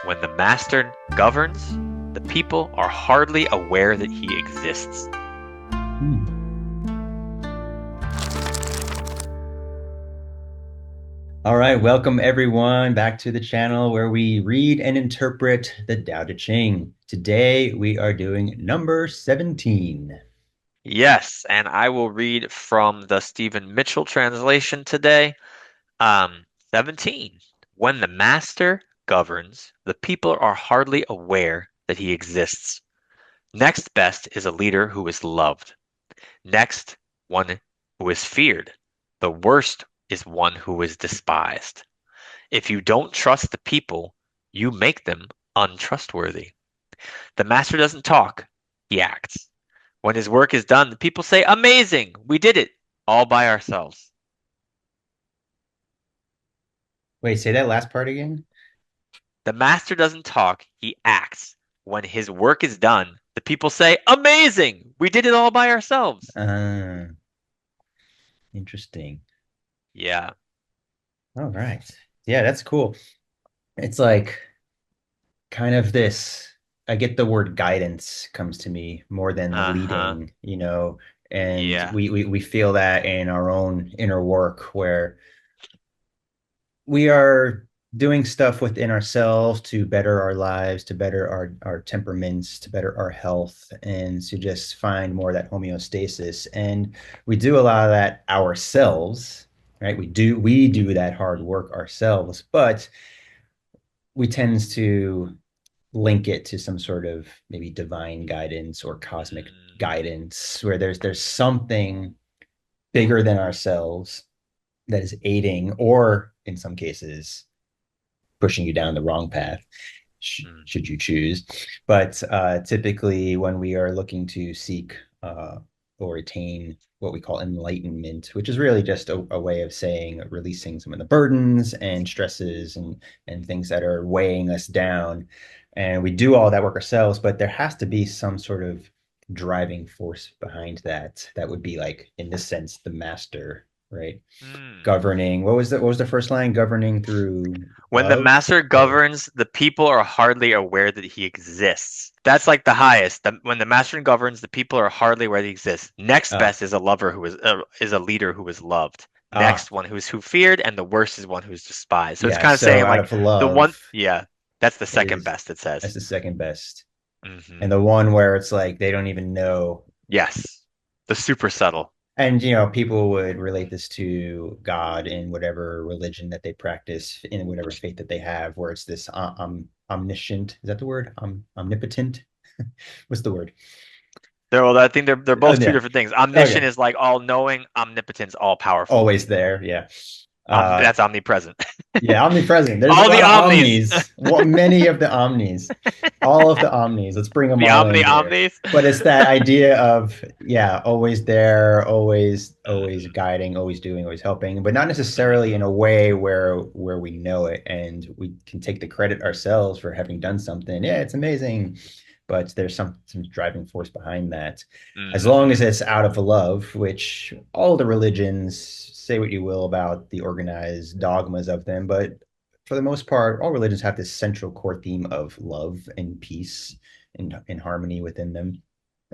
When the master governs, the people are hardly aware that he exists. Hmm. All right, welcome everyone back to the channel where we read and interpret the Tao Te Ching. Today we are doing number 17. Yes, and I will read from the Stephen Mitchell translation today. 17. When the master governs, the people are hardly aware that he exists. Next best is a leader who is loved. Next, one who is feared. The worst is one who is despised. If you don't trust the people, you make them untrustworthy. The master doesn't talk, he acts. When his work is done, the people say, "Amazing! We did it all by ourselves." Wait, say that last part again? The master doesn't talk, he acts. When his work is done, the people say, "Amazing! We did it all by ourselves." Uh, Interesting. Yeah. All right. Yeah, that's cool. It's like kind of this, I get the word guidance comes to me more than Uh-huh. leading, and Yeah. we feel that in our own inner work where we are doing stuff within ourselves to better our lives, to better our temperaments, to better our health, and to just find more of that homeostasis. And we do a lot of that ourselves, right? We do that hard work ourselves, but we tend to link it to some sort of maybe divine guidance or cosmic Mm, guidance where there's something bigger than ourselves that is aiding or in some cases pushing you down the wrong path mm, should you choose. But typically, when we are looking to seek or attain what we call enlightenment, which is really just a way of saying releasing some of the burdens and stresses and things that are weighing us down. And we do all that work ourselves, but there has to be some sort of driving force behind that. That would be like, in this sense, the master, right? mm. Governing. What was the first line? Governing through When the love master or governs, the people are hardly aware that he exists. That's like the highest. When the master governs, the people are hardly aware that he exists. Next uh best is a lover who is a leader who is loved. ah Next one who feared, and the worst is one who's despised. So it's yeah. kind of So saying out like of the one, love yeah, that's the second is best. It says. that's the second best, Hmm. and the one where it's like they don't even know. Yes, the super subtle. And people would relate this to God in whatever religion that they practice, in whatever faith that they have, where it's this omniscient. Is that the word? Omnipotent. What's the word? Well, I think they're Oh both two yeah. different things. Omniscient Okay. is like all knowing. Omnipotence, all powerful. Always there. Yeah. Uh, That's omnipresent. Yeah, omnipresent. There's a All the lot of omnis. omnis. What many of the omnis, all of the omnis. Let's bring them The all in omni here. omnis. But it's that idea of yeah, always there, always Hmm. guiding, always doing, always helping, but not necessarily in Hmm. a way where we know it and we can take the credit ourselves for having done something. Yeah, it's amazing, but there's some driving force behind that. As long as Hmm. it's out of love, which all the religions say what you will about the organized dogmas of them, but for the most part, all religions have this central core theme of love and peace and harmony within them.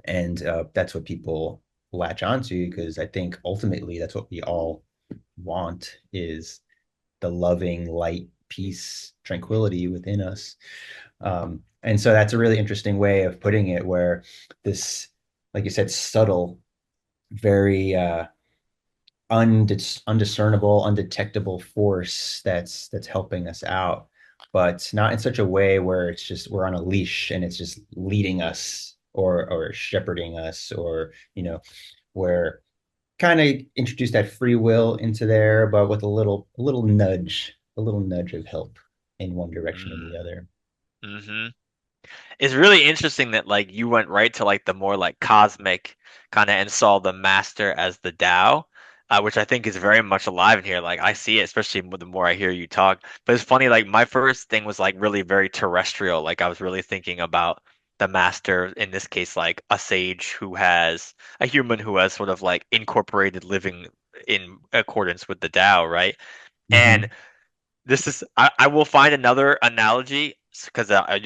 And that's what people latch onto because I think ultimately that's what we all want is the loving light, peace, tranquility within us. And so that's a really interesting way of putting it, where this, like you said, subtle, very undiscernible, undetectable force that's helping us out, but not in such a way where it's just we're on a leash and it's just leading us or shepherding us, or where kind of introduce that free will into there, but with a little nudge of help in one direction or the other. Hmm. It's really interesting that like you went right to like the more like cosmic kind of and saw the master as the Tao, which I think is very much alive in here. Like I see it, especially the more I hear you talk. But it's funny, like my first thing was like really very terrestrial. Like I was really thinking about the master in this case, like a sage who has a human who has sort of like incorporated living in accordance with the Tao, right? And Mm-hmm. this is I will find another analogy because I'm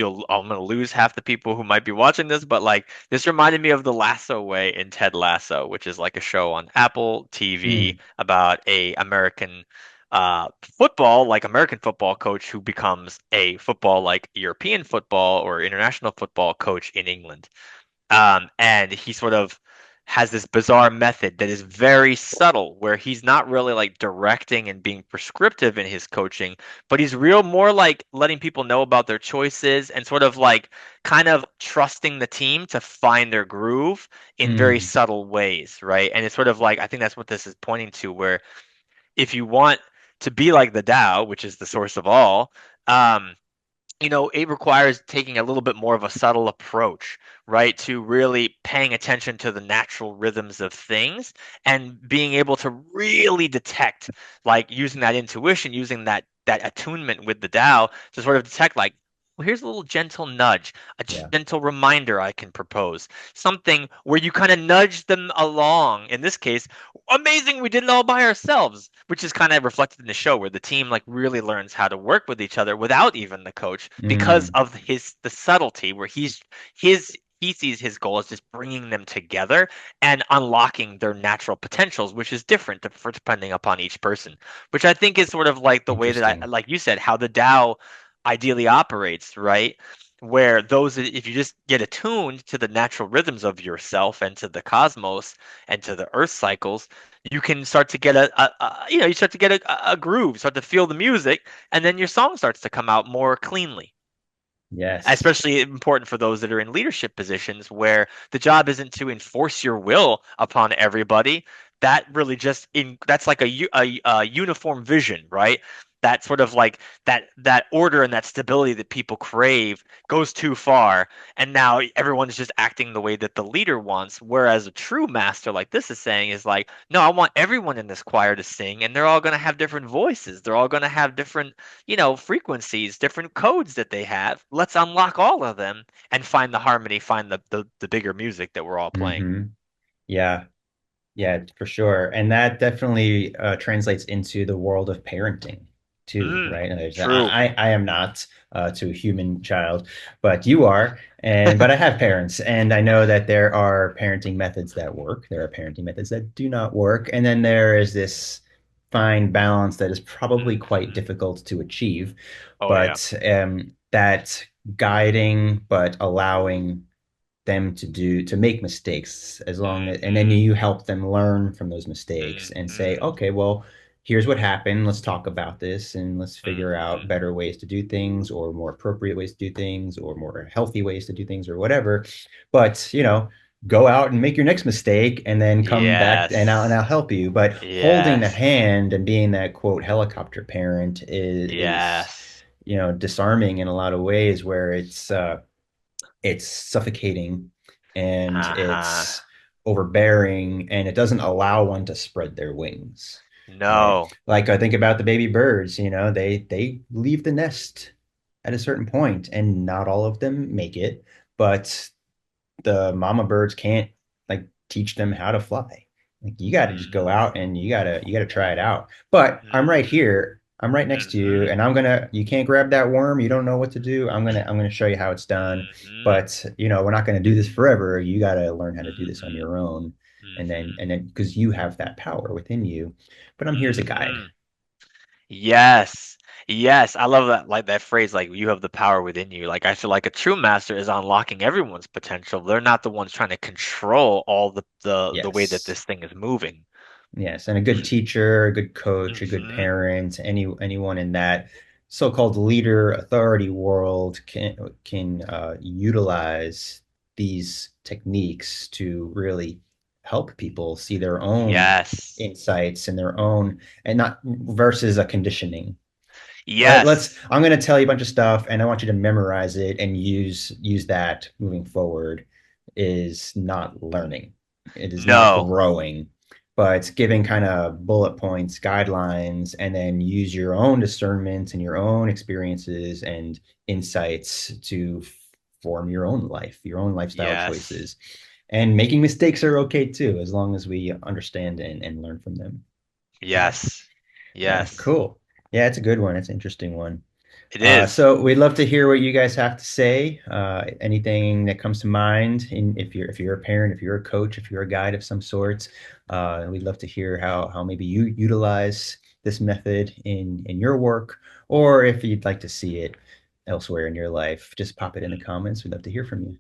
gonna lose half the people who might be watching this, but like this reminded me of the Lasso Way in Ted Lasso, which is like a show on Apple TV Mm, about a American football, like American football coach who becomes a football like European football or international football coach in England. And he sort of has this bizarre method that is very subtle, where he's not really like directing and being prescriptive in his coaching, but he's real more like letting people know about their choices and sort of like kind of trusting the team to find their groove in very mm, subtle ways, right? And it's sort of like I think that's what this is pointing to, where if you want to be like the Tao, which is the source of all, um, it requires taking a little bit more of a subtle approach, right? To really paying attention to the natural rhythms of things and being able to really detect, like using that intuition, using that attunement with the Tao to sort of detect, like, well, here's a little gentle nudge, a yeah. gentle reminder I can propose, something where you kind of nudge them along. In this case, amazing, we did it all by ourselves, which is kind of reflected in the show where the team like really learns how to work with each other without even the coach because Mm, of the subtlety where he sees his goal as just bringing them together and unlocking their natural potentials, which is different for depending upon each person, which I think is sort of like the way that I, interesting. like you said, how the Tao ideally operates, right? Where if you just get attuned to the natural rhythms of yourself and to the cosmos and to the earth cycles, you can start to get you start to get a groove, start to feel the music, and then your song starts to come out more cleanly. Yes. Especially important for those that are in leadership positions where the job isn't to enforce your will upon everybody. That's like a uniform vision, right? That sort of like that order and that stability that people crave goes too far, and now everyone's just acting the way that the leader wants. Whereas a true master, like this is saying, is like, no, I want everyone in this choir to sing, and they're all going to have different voices. They're all going to have different frequencies, different codes that they have. Let's unlock all of them and find the harmony, find the bigger music that we're all playing. Hmm. Yeah. Yeah, for sure. And that definitely translates into the world of parenting too, right? And True. I am not to a human child, but you are. And but I have parents, and I know that there are parenting methods that work. There are parenting methods that do not work. And then there is this fine balance that is probably quite Hmm. difficult to achieve, Oh yeah. but that guiding but allowing them to make mistakes as long as, and then Hmm. you help them learn from those mistakes and say, Hmm. okay, well, here's what happened, let's talk about this and let's figure out Hmm. better ways to do things or more appropriate ways to do things or more healthy ways to do things or whatever. But go out and make your next mistake and then come back and Yes. I'll help you. But holding the Yes. hand and being that quote helicopter parent is Yes. disarming in a lot of ways where it's suffocating and Uh-huh. it's overbearing and it doesn't allow one to spread their wings, right? No. Like I think about the baby birds, they leave the nest at a certain point and not all of them make it, but the mama birds can't like teach them how to fly. Like you got to just go Hmm. out and you got to try it out. But I'm right Hmm. here. I'm right next to you, Hmm. and you can't grab that worm. You don't know what to do. I'm gonna show you how it's done. Hmm. But we're not gonna do this forever. You got to learn how to do this on Hmm. your own, and then Hmm. and then because you have that power within you. But I'm here as a guide. Hmm. Yes. Yes. I love that, like that phrase, like you have the power within you. Like I feel like a true master is unlocking everyone's potential. They're not the ones trying to control all the way that Yes. this thing is moving. Yes, and a good teacher, a good coach, a good Hmm. parent, anyone in that so-called leader authority world can utilize these techniques to really help people see their own Yes. insights and their own and not versus a conditioning. Yes. I'm going to tell you a bunch of stuff and I want you to memorize it and use that moving forward is not learning. It is not No. growing, but giving kind of bullet points, guidelines, and then use your own discernment and your own experiences and insights to form your own life, your own lifestyle Yes. choices. And making mistakes are okay too, as long as we understand and learn from them. So Yes. yeah, Yes. cool. Yeah, it's a good one. It's an interesting one. It is. So we'd love to hear what you guys have to say. Anything that comes to mind, if you're a parent, if you're a coach, if you're a guide of some sorts, we'd love to hear how maybe you utilize this method in your work, or if you'd like to see it elsewhere in your life, just pop it in the Mhm. comments. We'd love to hear from you.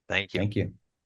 Thank you. Thank you.